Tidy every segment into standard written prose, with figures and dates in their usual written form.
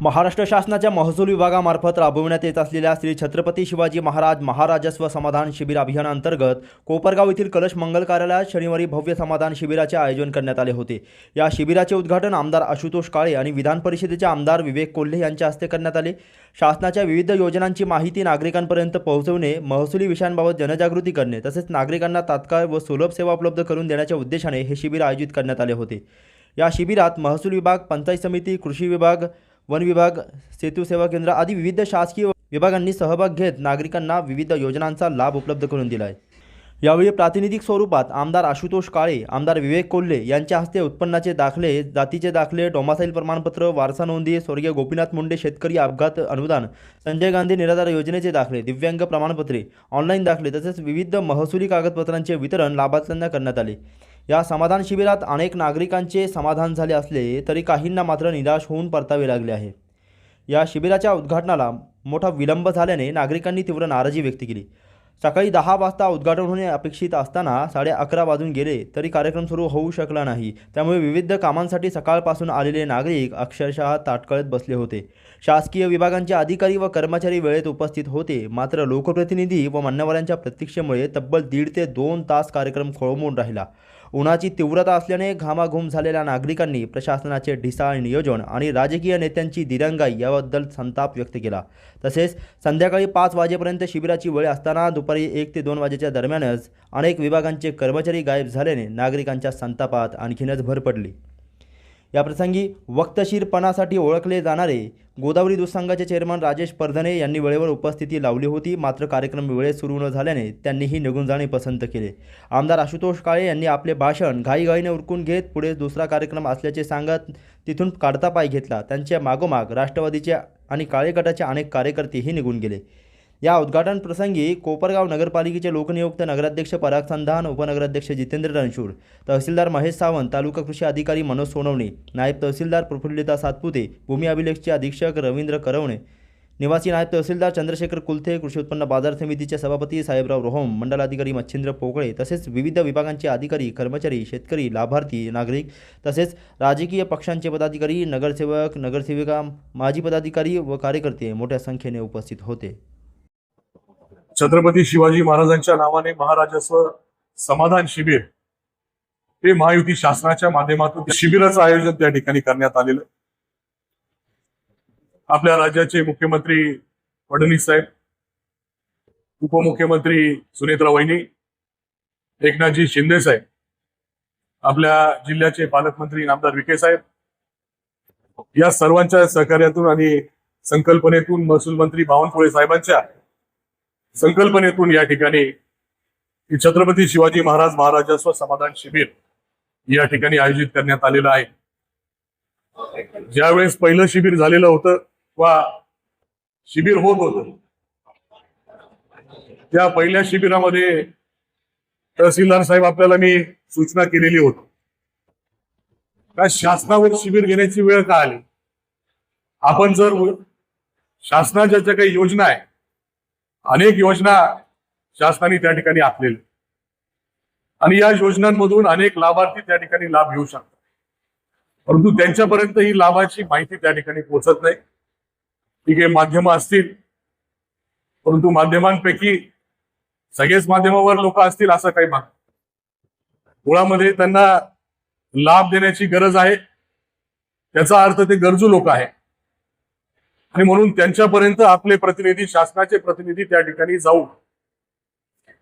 महाराष्ट्र शासनाच्या महसूल विभागामार्फत राबविण्यात येत असलेल्या श्री छत्रपती शिवाजी महाराज महाराजस्व समाधान शिबिर अभियानांतर्गत कोपरगाव येथील कलश मंगल कार्यालयात शनिवारी भव्य समाधान शिबिराचे आयोजन करण्यात आले होते। या शिबिराचे उद्घाटन आमदार आशुतोष काळे आणि विधान परिषदेचे आमदार विवेक कोल्हे यांच्या हस्ते करण्यात आले। शासनाच्या विविध योजनांची माहिती नागरिकांपर्यंत पोहोचवणे, महसुली विषयांबाबत जनजागृती करणे तसेच नागरिकांना तात्काळ व सुलभ सेवा उपलब्ध करून देण्याच्या उद्देशाने हे शिबिर आयोजित करण्यात आले होते। या शिबिरात महसूल विभाग, पंचायत समिती, कृषी विभाग, वन विभाग, सेतू सेवा केंद्र आदी विविध शासकीय विभागांनी सहभाग घेत नागरिकांना विविध योजनांचा लाभ उपलब्ध करून दिला आहे। यावेळी प्रातिनिधिक स्वरूपात आमदार आशुतोष काळे, आमदार विवेक कोल्हे यांच्या हस्ते उत्पन्नाचे दाखले, जातीचे दाखले, डोमासाईल प्रमाणपत्र, वारसा नोंदी, स्वर्गीय गोपीनाथ मुंडे शेतकरी अपघात अनुदान, संजय गांधी निराधार योजनेचे दाखले, दिव्यांग प्रमाणपत्रे, ऑनलाईन दाखले तसेच विविध महसुली कागदपत्रांचे वितरण लाभार्थ्यांना करण्यात आले। या समाधान शिबिरात अनेक नागरिकांचे समाधान झाले असले तरी काहींना मात्र निराश होऊन परतावे लागले आहे। या शिबिराच्या उद्घाटनाला मोठा विलंब झाल्याने नागरिकांनी तीव्र नाराजी व्यक्त केली। सकाळी 10 वाजता उद्घाटन होणे अपेक्षित असताना 11:30 वाजून गेले तरी कार्यक्रम सुरू होऊ शकला नाही। त्यामुळे विविध कामांसाठी सकाळपासून आलेले नागरिक अक्षरशः ताटकळत बसले होते। शासकीय विभागांचे अधिकारी व कर्मचारी वेळेत उपस्थित होते, मात्र लोकप्रतिनिधी व मान्यवरांच्या प्रतीक्षेमुळे तब्बल 1.5 ते 2 तास कार्यक्रम खोळंबून राहिला। उन्हाची तीव्रता असल्याने घामाघूम झालेल्या नागरिकांनी प्रशासनाचे ढिसाळ नियोजन आणि राजकीय नेत्यांची दिरंगाई याबद्दल संताप व्यक्त केला। तसेच संध्याकाळी 5 वाजेपर्यंत शिबिराची वेळ असताना दुपारी 1 ते 2 वाजेच्या दरम्यानच अनेक विभागांचे कर्मचारी गायब झाल्याने नागरिकांच्या संतापात आणखीनच भर पडली। याप्रसंगी वक्तशीरपणासाठी ओळखले जाणारे गोदावरी दूध संघाचे चेअरमन राजेश परधने यांनी वेळेवर उपस्थिती लावली होती, मात्र कार्यक्रम वेळेत सुरू न झाल्याने त्यांनीही निघून जाणे पसंत केले। आमदार आशुतोष काळे यांनी आपले भाषण घाईघाईने उरकून घेत पुढे दुसरा कार्यक्रम असल्याचे सांगत तिथून काढता पाय घेतला। त्यांच्या मागोमाग राष्ट्रवादीचे आणि काळे गटाचे अनेक कार्यकर्तेही निघून गेले। या उद्घाटन प्रसंगी कोपरगाव नगरपालिकेचे लोकनियुक्त नगराध्यक्ष पराग संधान, उपनगराध्यक्ष जितेंद्र रणशूर, तहसीलदार महेश सावंत, तालुका कृषी अधिकारी मनोज सोनवणे, नायब तहसीलदार प्रफुल्लिता सातपुते, भूमी अभिलेखचे अधीक्षक रवींद्र करवणे, निवासी नायब तहसीलदार चंद्रशेखर कुलथे, कृषी उत्पन्न बाजार समितीचे सभापती साहेबराव रोहम, मंडलाधिकारी मच्छिंद्र पोकळे तसेच विविध विभागांचे अधिकारी, कर्मचारी, शेतकरी, लाभार्थी, नागरिक तसेच राजकीय पक्षांचे पदाधिकारी, नगरसेवक, नगरसेविका, माजी पदाधिकारी व कार्यकर्ते मोठ्या संख्येने उपस्थित होते। छत्रपती शिवाजी महाराजांच्या नावाने महाराजस्व समाधान शिबिर हे महायुती शासनाच्या माध्यमातून शिबिराचं आयोजन त्या ठिकाणी करण्यात आलेलं। आपल्या राज्याचे मुख्यमंत्री फडणवीस साहेब, उपमुख्यमंत्री सुनेत्रा वहिनी, एकनाथजी शिंदे साहेब, आपल्या जिल्ह्याचे पालकमंत्री नामदार विखे साहेब, या सर्वांच्या सहकार्यातून आणि संकल्पनेतून महसूल मंत्री बावनकुळे साहेबांच्या संकल्पनेतून या ठिकाणी छत्रपती शिवाजी महाराज महाराजस्व समाधान शिबिर या ठिकाणी आयोजित करण्यात आलेलं आहे। ज्यावेळेस पहिलं शिबिर झालेलं होतं वा शिबिर होत होतं, त्या पहिल्या शिबिरामध्ये तहसीलदार साहेब आपल्याला मी सूचना केलेली होती का शासनावर शिबिर घेण्याची वेळ का आली। आपण जर शासनाच्या ज्या काही योजना आहे, अनेक योजना शासनाने त्या ठिकाणी आखलेल्या आणि या योजनांमधून अनेक लाभार्थी त्या ठिकाणी लाभ घेऊ शकतात, परंतु त्यांच्यापर्यंत ही लाभाची माहिती त्या ठिकाणी पोहोचत नाही। ठीक आहे, माध्यम असतील, परंतु माध्यमांपैकी सगळेच माध्यमावर लोक असतील असं काही मुळामध्ये त्यांना लाभ देण्याची गरज आहे, त्याचा अर्थ ते गरजू लोक आहे आणि म्हणून त्यांच्यापर्यंत आपले प्रतिनिधी, शासनाचे प्रतिनिधी त्या ठिकाणी जाऊ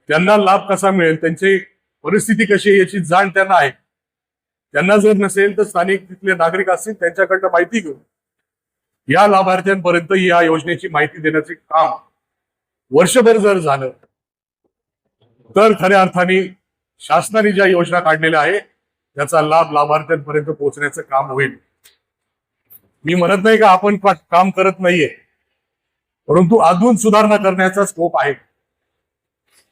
त्यांना लाभ कसा मिळेल, त्यांची परिस्थिती कशी आहे याची जाण त्यांना आहे। त्यांना जर नसेल तर स्थानिक तिथले नागरिक असतील त्यांच्याकडनं माहिती घेऊन या लाभार्थ्यांपर्यंत या योजनेची माहिती देण्याचे काम वर्षभर जर झालं तर खऱ्या अर्थाने शासनाने ज्या योजना काढलेल्या आहे त्याचा लाभ लाभार्थ्यांपर्यंत पोहोचण्याचं काम होईल। मी म्हणत नाही का आपण काम करत नाहीये, परंतु अजून सुधारणा करण्याचा स्कोप आहे।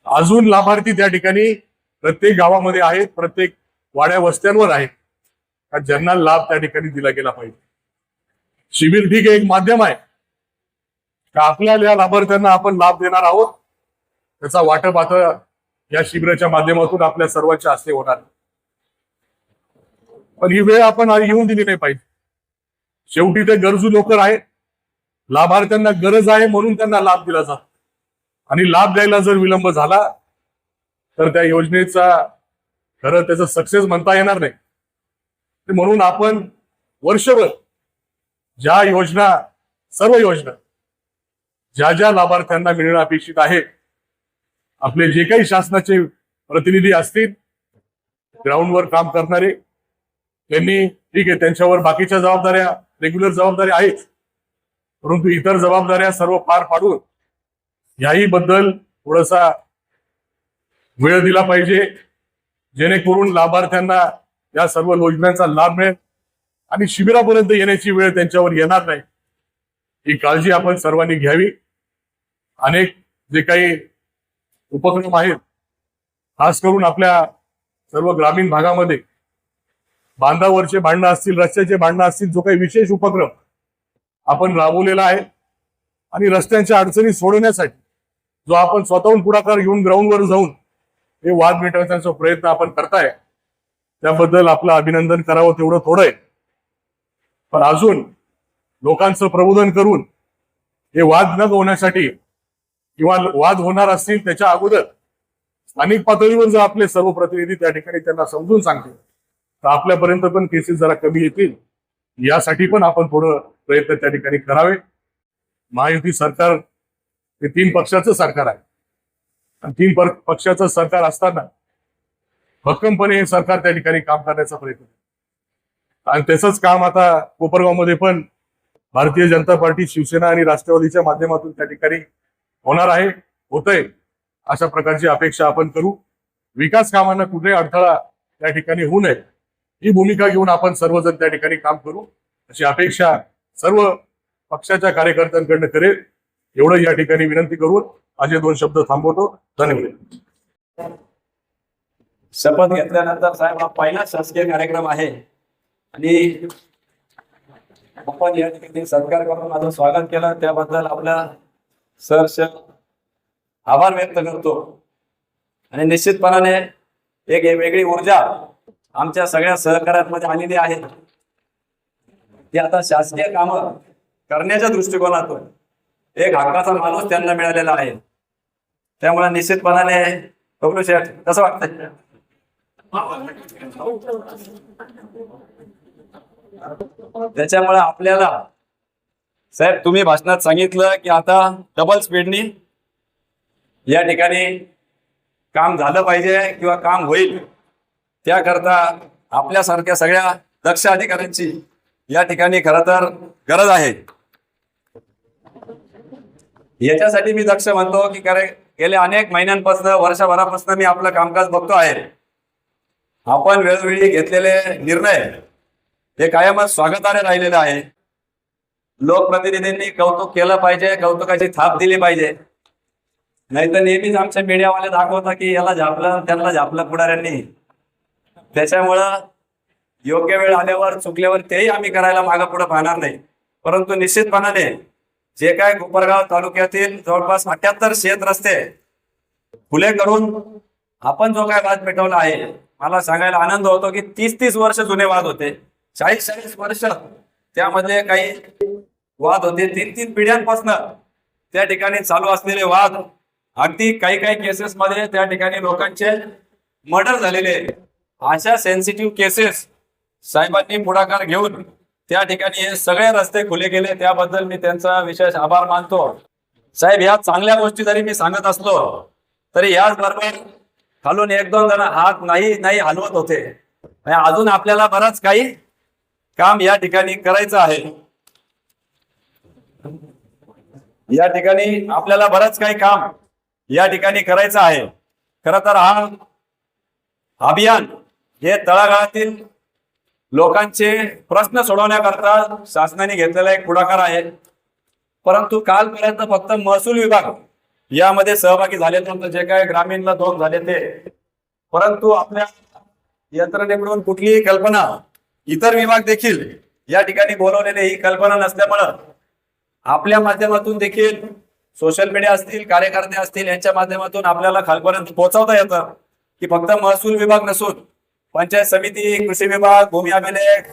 अजून लाभार्थी त्या ठिकाणी प्रत्येक गावामध्ये आहेत, प्रत्येक वाड्या वस्त्यांवर आहेत का ज्यांना लाभ त्या ठिकाणी दिला गेला पाहिजे। शिबिर ठीक आहे, एक माध्यम आहे का आपल्या या लाभार्थ्यांना आपण लाभ देणार आहोत, त्याचा वाटप आता या शिबिराच्या माध्यमातून आपल्या सर्वांच्या हस्ते होणार। पण ही वेळ आपण येऊन दिली नाही पाहिजे। शेवटी ते गरजू लोक आहेत, लाभार्थ्यांना गरज आहे म्हणून त्यांना लाभ दिला जातो आणि लाभ द्यायला जर विलंब झाला तर त्या योजनेचा खरं त्याचं सक्सेस म्हणता येणार नाही. म्हणून आपण वर्षभर ज्या योजना, सर्व योजना ज्या ज्या लाभार्थ्यांना मिळणं अपेक्षित आहे, आपले जे काही शासनाचे प्रतिनिधी असतील, ग्राउंडवर काम करणारे, त्यांनी ठीक आहे, त्यांच्यावर बाकीच्या जबाबदाऱ्या, रेग्युलर जबाबदाऱ्या आहेत, परंतु इतर जबाबदाऱ्या सर्व पार पाडून याही बद्दल थोडासा वेळ दिला पाहिजे, जेणेकरून लाभार्थ्यांना या सर्व योजनांचा लाभ मिळेल आणि शिबिरापर्यंत येण्याची वेळ त्यांच्यावर येणार नाही. ही काळजी आपण सर्वांनी घ्यावी. अनेक जे काही उपक्रम आहेत, खास करून आपल्या सर्व ग्रामीण भागामध्ये बांधावरचे भांडणं असतील, रस्त्याचे भांडणं असतील, जो काही विशेष उपक्रम आपण राबवलेला आहे आणि रस्त्यांच्या अडचणी सोडवण्यासाठी जो आपण स्वतःहून पुढाकार घेऊन ग्राउंडवर जाऊन हे वाद मिटवण्याचा प्रयत्न आपण करताय, त्याबद्दल आपलं अभिनंदन करावं तेवढं थोडं आहे. पण अजून लोकांचं प्रबोधन करून हे वाद न होण्यासाठी किंवा वाद होणार असतील त्याच्या अगोदर स्थानिक पातळीवर जर आपले सर्व प्रतिनिधी त्या ठिकाणी त्यांना समजून सांगतील तर आपल्यापर्यंत पण केसेस जरा कमी येतील. यासाठी पण आपण थोडं प्रयत्न त्या ठिकाणी करावे. महायुती सरकार हे 3 पक्षाचं सरकार आहे आणि 3 पक्षाचं सरकार असताना भक्कमपणे हे सरकार त्या ठिकाणी काम करण्याचा प्रयत्न आणि त्याचंच काम आता कोपरगावमध्ये पण भारतीय जनता पार्टी, शिवसेना आणि राष्ट्रवादीच्या माध्यमातून त्या ठिकाणी होणार आहे, होतंय. अशा प्रकारची अपेक्षा आपण करू. विकास कामांना कुठे अडथळा त्या ठिकाणी होऊ नये ही भूमिका घेऊन आपण सर्वजण त्या ठिकाणी काम करू अशी अपेक्षा सर्व पक्षाच्या कार्यकर्त्यांकडनं करेल. एवढं या ठिकाणी विनंती करून माझे 2 शब्द थांबवतो. धन्यवाद. शपथ घेतल्यानंतर साहेब हा पहिला शासकीय कार्यक्रम आहे आणि आपण या ठिकाणी सत्कार करून माझं स्वागत केलं, त्याबद्दल आपला सहर्ष आभार व्यक्त करतो. आणि निश्चितपणाने एक वेगळी ऊर्जा आमच्या सगळ्या सहकार्यांमध्ये आलेली आहे. ती आता शासकीय कामं करण्याच्या दृष्टिकोनातून एक हक्काचा माणूस त्यांना मिळालेला आहे. त्यामुळे निश्चितपणाने बबलू शेठ कसं वाटतंय? त्याच्यामुळे आपल्याला साहेब तुम्ही भाषणात सांगितलं की आता डबल स्पीडनी या ठिकाणी काम झालं पाहिजे किंवा काम होईल, त्याकरता आपल्यासारख्या सगळ्या दक्ष अधिकाऱ्यांची या ठिकाणी खरं तर गरज आहे. याच्यासाठी मी दक्ष म्हणतो की गेल्या अनेक महिन्यांपासून, वर्षभरापासून मी आपलं कामकाज बघतो आहे. आपण वेळोवेळी घेतलेले निर्णय हे कायमच स्वागताने राहिलेले आहे. लोकप्रतिनिधींनी कौतुक केलं पाहिजे, कौतुकाची थाप दिली पाहिजे. नाहीतर नेहमीच आमच्या मीडियावाले दाखवतात की याला झापलं त्यांना झापलं पुढाऱ्यांनी. त्याच्यामुळं योग्य वेळ आल्यावर चुकल्यावर तेही आम्ही करायला मागं पुढे पाहणार नाही. परंतु निश्चितपणाने जे काय कोपरगाव तालुक्यातील जवळपास 78 शेत रस्ते खुले करून आपण जो काय वाद मिटवला आहे, मला सांगायला आनंद होतो की 30-30 वर्ष जुने वाद होते, 40-40 वर्ष त्यामध्ये काही वाद होते. 3-3 पिढ्यांपासून त्या ठिकाणी चालू असलेले वाद, अगदी काही केसेस मध्ये त्या ठिकाणी लोकांचे मर्डर झालेले. अशा सेन्सिटिव्ह केसेस साहेबांनी पुढाकार घेऊन त्या ठिकाणी हे सगळे रस्ते खुले केले, त्याबद्दल मी त्यांचा विशेष आभार मानतो. साहेब, या चांगल्या गोष्टी जरी मी सांगत असलो तरी याचबरोबर खालून 1-2 जण हात नाही हलवत होते. अजून आपल्याला बरंच काही काम या ठिकाणी करायचं आहे. या ठिकाणी आपल्याला बरंच काही काम या ठिकाणी करायचं आहे. खरं तर हा अभियान हे तळागाळातील लोकांचे प्रश्न सोडवण्याकरता शासनाने घेतलेला एक पुढाकार आहे. परंतु कालपर्यंत फक्त महसूल विभाग यामध्ये सहभागी झाले नव्हते, जे काय ग्रामीणला 2 झाले ते. परंतु आपल्या यंत्रणेकडून कुठलीही कल्पना, इतर विभाग देखील या ठिकाणी बोलवलेले ही कल्पना नसल्यामुळं आपल्या माध्यमातून देखील सोशल मीडिया असतील, कार्यकर्ते असतील, यांच्या माध्यमातून आपल्याला खालपर्यंत पोहोचवता येतं की फक्त महसूल विभाग नसून पंचायत समिती, कृषी विभाग, भूमी अभिलेख,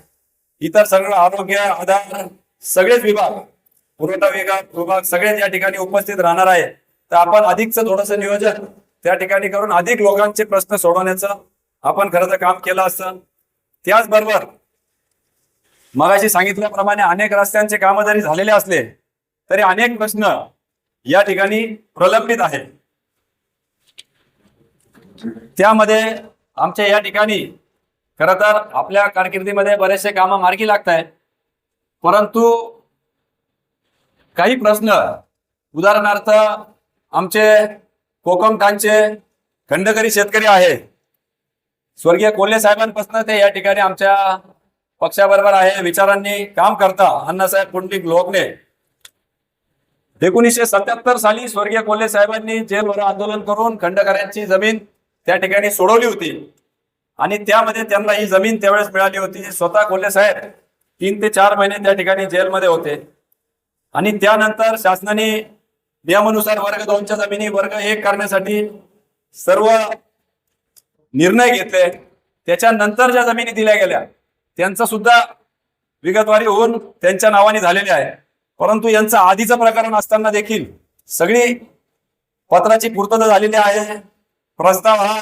इतर सगळं आरोग्य, आधार, सगळेच विभाग पुरवठा विभाग सगळेच या ठिकाणी उपस्थित राहणार आहे. तर आपण अधिकचं थोडंसं नियोजन त्या ठिकाणी करून अधिक लोकांचे प्रश्न सोडवण्याचं आपण खरं तर काम केलं असतं. त्याचबरोबर मगाशी सांगितल्याप्रमाणे अनेक रस्त्यांचे कामं जरी झालेले असले तरी अनेक प्रश्न या ठिकाणी प्रलंबित आहेत. त्यामध्ये आमच्या या ठिकाणी खरं तर आपल्या कारकिर्दीमध्ये बरेचसे कामं मार्गी लागत आहेत, परंतु काही प्रश्न उदाहरणार्थ आमचे कोकमठाणचे खंडकरी शेतकरी आहे, स्वर्गीय कोल्हे साहेबांपासून ते या ठिकाणी आमच्या पक्षाबरोबर आहे, विचारांनी काम करता अण्णासाहेब पुंडलिक लोकने 1977 साली स्वर्गीय कोल्हे साहेबांनी जेलवर आंदोलन करून खंडकऱ्यांची जमीन त्या ठिकाणी सोडवली होती आणि त्यामध्ये त्यांना ही जमीन त्यावेळेस मिळाली होती. स्वतः कोल्हे साहेब 3 ते 4 महिने त्या ठिकाणी जेलमध्ये होते आणि त्यानंतर शासनाने नियमानुसार वर्ग 2च्या जमिनी वर्ग 1 करण्यासाठी सर्व निर्णय घेतले. त्याच्यानंतर ज्या जमिनी दिल्या गेल्या त्यांचा सुद्धा विगतवारी होऊन त्यांच्या नावाने झालेले आहे, परंतु यांचं आधीचं प्रकरण असताना देखील सगळी पत्राची पूर्तता झालेली आहे. प्रस्ताव हा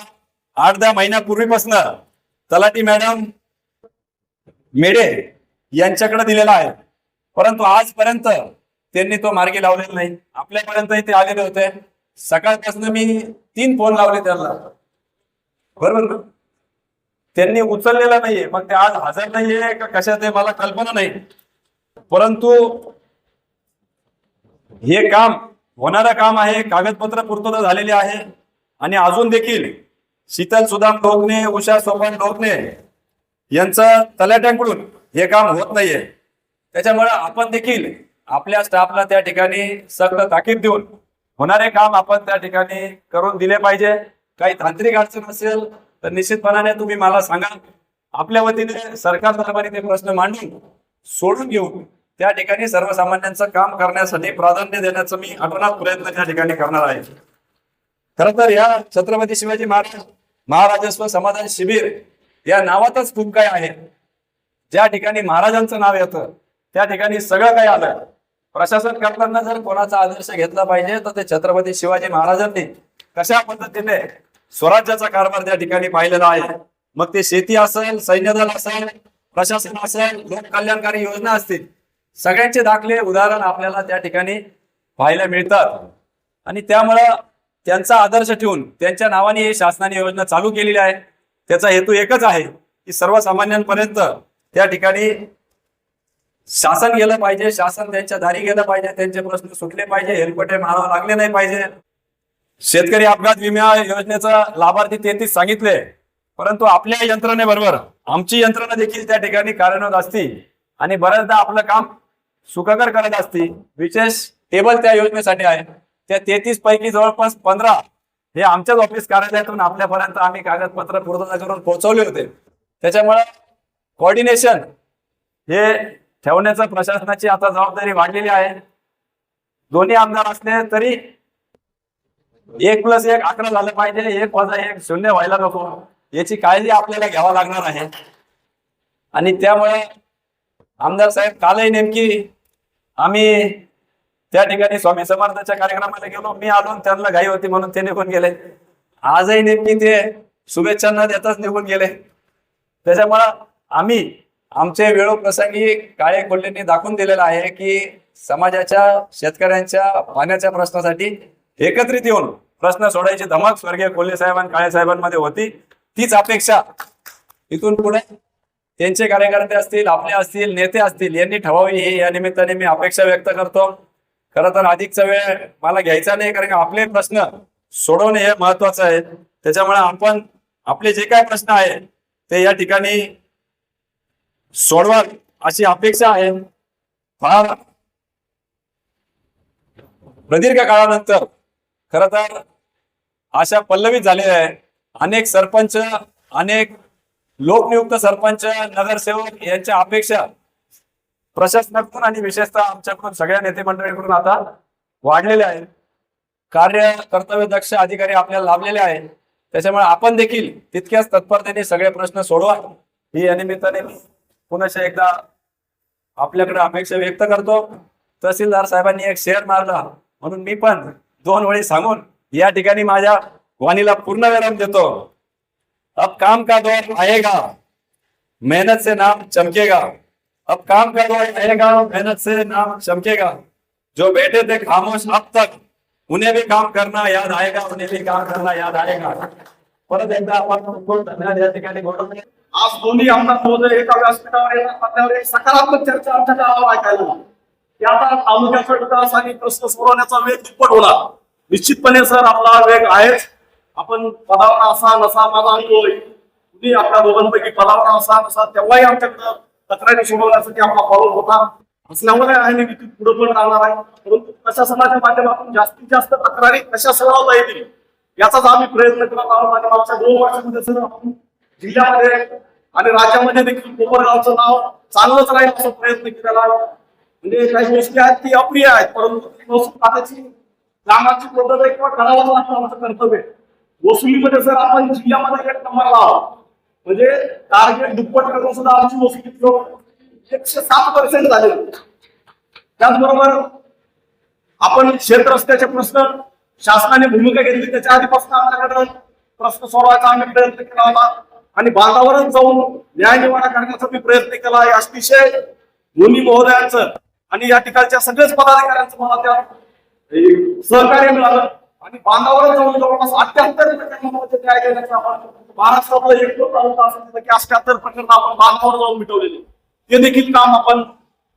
8-10 महिन्यापूर्वीपासून तलाठी मॅडम मेडे यांच्याकडे दिलेला आहे, परंतु आजपर्यंत त्यांनी तो मार्गी लावलेला नाही. आपल्यापर्यंतही ते आलेले होते. सकाळपासून मी 3 फोन लावले त्यांना, बरोबर, त्यांनी उचललेला नाहीये. मग ते आज हजर नाहीये का कशात आहे मला कल्पना नाही, परंतु हे काम होणारं काम आहे. कागदपत्र पूर्तता झालेली आहे आणि अजून देखील शीतल सुदाम लोकने, उषा सोपान लोकने यांचं तलाट्यांकडून हे काम होत नाहीये. त्याच्यामुळे आपण देखील आपल्या स्टाफला त्या ठिकाणी सक्त ताकीद देऊन होणारे काम आपण त्या ठिकाणी करून दिले पाहिजे. काही तांत्रिक अडचण असेल तर निश्चितपणाने तुम्ही मला सांगा. आपल्या वतीने सरकार दरबारी ते प्रश्न मांडून सोडून घेऊन त्या ठिकाणी सर्वसामान्यांचं काम करण्यासाठी प्राधान्य देण्याचा मी अतोनात प्रयत्न त्या ठिकाणी करणार आहे. खरं तर या छत्रपती शिवाजी महाराजस्व समाधान शिबिर या नावातच खूप काय आहे. ज्या ठिकाणी महाराजांचं नाव येतं त्या ठिकाणी सगळं काही आलं. प्रशासन करताना जर कोणाचा आदर्श घेतला पाहिजे तर ते छत्रपती शिवाजी महाराजांनी कशा पद्धतीने स्वराज्याचा कारभार त्या ठिकाणी पाहिलेला आहे. मग ते शेती असेल, सैन्यदल असेल, प्रशासन असेल, लोक कल्याणकारी योजना असतील, सगळ्यांचे दाखले उदाहरण आपल्याला त्या ठिकाणी पाहायला मिळतात. आणि त्यामुळं त्यांचा आदर्श ठेवून त्यांच्या नावाने ही शासनाने योजना चालू केलेली आहे. त्याचा हेतू एकच आहे की सर्वसामान्यांपर्यंत त्या ठिकाणी शासन गेलं पाहिजे, शासन त्यांच्या दारी गेलं पाहिजे, त्यांचे प्रश्न सुटले पाहिजे, हेलपटे मारावे लागले नाही पाहिजे. शेतकरी अपघात विमा योजनेचा लाभार्थी 33 सांगितले, परंतु आपल्या यंत्रणेबरोबर आमची यंत्रणा देखील त्या ठिकाणी कार्यरत असती आणि बऱ्याचदा आपलं काम सुखकर करत असती. विशेष टेबल त्या योजनेसाठी आहे. त्या 33 पैकी जवळपास 15 हे आमच्याच ऑफिस कार्यालयातून आपल्यापर्यंत आम्ही कागदपत्र पूर्तता करून पोहोचवले होते. त्याच्यामुळे कोऑर्डिनेशन हे ठेवण्याचं प्रशासनाची आता जबाबदारी वाढलेली आहे. दोन्ही आमदार असले तरी 1+1 11 झालं पाहिजे, 1+1 0 व्हायला नको, याची काळजी आपल्याला घ्यावी लागणार आहे. आणि त्यामुळे आमदार साहेब कालही नेमकी आम्ही त्या ठिकाणी स्वामी समर्थाच्या कार्यक्रमाला गेलो, मी आलो, त्यांना घाई होती म्हणून ते निघून गेले. आजही नेमकी ते शुभेच्छांना देताच निघून गेले. त्याच्यामुळं आम्ही आमचे वेळोप्रसंगी काळे कोल्हेंनी दाखवून दिलेलं आहे की समाजाच्या, शेतकऱ्यांच्या पाण्याच्या प्रश्नासाठी एकत्रित येऊन प्रश्न सोडायची धमक स्वर्गीय कोल्हे साहेब आणि काळे साहेबांमध्ये होती. तीच अपेक्षा इथून पुढे त्यांचे कार्यकर्ते असतील, आपले असतील, नेते असतील, यांनी ठेवावी ही या निमित्ताने मी अपेक्षा व्यक्त करतो. खरं तर अधिकचा वेळ मला घ्यायचा नाही, कारण आपले प्रश्न सोडवणे हे महत्वाचं आहे. त्याच्यामुळे आपण आपले जे काय प्रश्न आहे ते या ठिकाणी सोडवा अशी अपेक्षा आहे. फार प्रदीर्घ काळानंतर खरं तर अशा पल्लवित झालेल्या आहे. अनेक सरपंच, अनेक लोकनियुक्त सरपंच, नगरसेवक यांच्या अपेक्षा प्रशासनाकडून आणि विशेषतः आमच्याकडून सगळ्या नेते मंडळीकडून आता वाढलेल्या आहेत. कार्य कर्तव्य दक्ष अधिकारी आपल्याला लाभलेले आहेत. त्याच्यामुळे आपण देखील तितक्याच तत्परतेने सगळे प्रश्न सोडवा ही या निमित्ताने पुन्हा एकदा आपल्याकडे अपेक्षा व्यक्त करतो. तहसीलदार साहेबांनी एक शेअर मारला म्हणून मी पण 2 ओळी सांगून या ठिकाणी माझ्या वाणीला पूर्ण विराम देतो. अब काम का दौर आएगा, मेहनत से नाम चमकेगा. अब काम का दौर आएगा, मेहनत से नाम चमकेगा. जो बैठे थे खामोश अब तक, उन्हें भी काम करना याद आएगा, उन्हें भी काम करना याद आएगा. परत एकदा आपण खूप धन्यवाद या ठिकाणी बोलतो. आज दोन्ही आमदार महोदय एका व्यासपीठावर येतात आपल्यावर एक सकारात्मक चर्चा आमच्या गावाला ऐकायला मिळाली. की आता तालुक्याचा विकास आणि प्रश्न सोडवण्याचा वेग दुप्पट होणार. निश्चितपणे सर आपला वेग आहेच. आपण पदावर असा नसा माझा अनुभव आहे. तुम्ही आपल्या दोघांपैकी पदावर असा नसा तेव्हाही आमच्याकडे तक्रारी सोडवण्यासाठी आपला फॉलो होता असल्यामुळे आहे मी पुढे पण राहणार आहे. परंतु प्रशासनाच्या माध्यमातून जास्तीत जास्त तक्रारी कशा सोडवता येतील याचाच आम्ही प्रयत्न करत आहोत. आणि मागच्या 2 वर्षामध्ये सर आपण जिल्ह्यामध्ये आणि राज्यामध्ये देखील कोपरगावचं नाव चांगलंच राहील असा प्रयत्न केलेला आहे. म्हणजे काही गोष्टी आहेत की अप्रिय आहेत परंतु महसूल खात्याची कामाची पद्धत आहे किंवा करावंच लागतं आमचं कर्तव्य. वसुलीमध्ये सर आपण जिल्ह्यामध्ये 1 नंबरला आहोत. म्हणजे टार्गेट दुप्पट करून सुद्धा आमची वसुली 107% झालेली. त्याचबरोबर आपण शेत रस्त्याचे प्रश्न शासनाने भूमिका घेतली त्याच्या आधीपासून आपल्याकडे प्रश्न सोडवायचा आम्ही प्रयत्न केला होता. आणि बांधावरच जाऊन न्याय निवाडा करण्याचा मी प्रयत्न केला आहे. अतिशय दोन्ही महोदयांचं आणि या ठिकाणच्या सगळ्याच पदाधिकाऱ्यांचं मला त्या सहकार्य मिळालं. आणि बांधावरच जाऊन जवळपास 78% न्याय देण्याचा आपण महाराष्ट्रातला एक तालुका असं की 78 प्रकरण आपण बांधावर जाऊन मिटवलेले. ते देखील काम आपण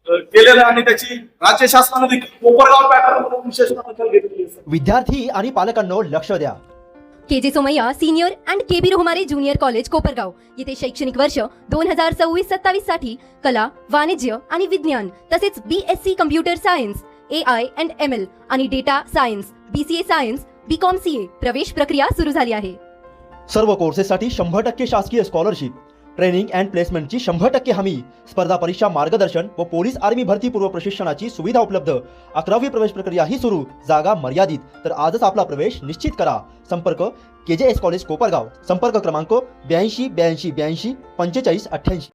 केलेलं आहे आणि त्याची राज्य शासनाने देखील कोपरगाव पॅटर्न म्हणून विशेष दखल घेतली आहे. विद्यार्थी आणि पालकांनो लक्ष द्या. KJ Somaiya senior and KB Rohmare junior college Kopargaon येथे शैक्षणिक वर्ष 2026-27 साठी कला, वाणिज्य आणि विज्ञान तसेच BSc computer science, AI and ML आणि data science, BCA science, BCom CA प्रवेश प्रक्रिया सुरू झाली आहे. सर्व कोर्सेससाठी 100% शासकीय स्कॉलरशिप, ट्रेनिंग अँड प्लेसमेंटची 100% हमी, स्पर्धा परीक्षा मार्गदर्शन व पोलीस आर्मी भरती पूर्व प्रशिक्षणाची सुविधा उपलब्ध. 11वी प्रवेश प्रक्रिया ही सुरू, जागा मर्यादित. तर आजच आपला प्रवेश निश्चित करा. संपर्क KJS कॉलेज कोपरगाव. संपर्क क्रमांक 82 82 82 45 88.